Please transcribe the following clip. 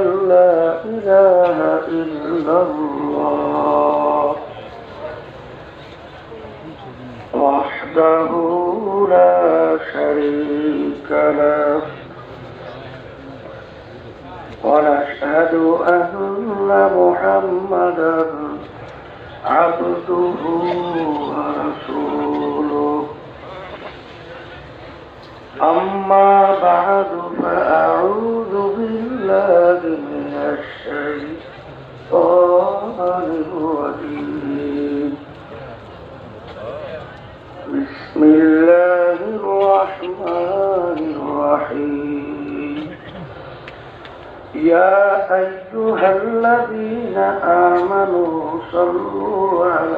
لا إله إلا الله وحده لا شريك له ونشهد أن محمدا عبده ورسوله أما بعد فأعوذ بالله من الشيطان الرجيم بسم الله الرحمن الرحيم يا أيها الذين آمنوا صلوا عليه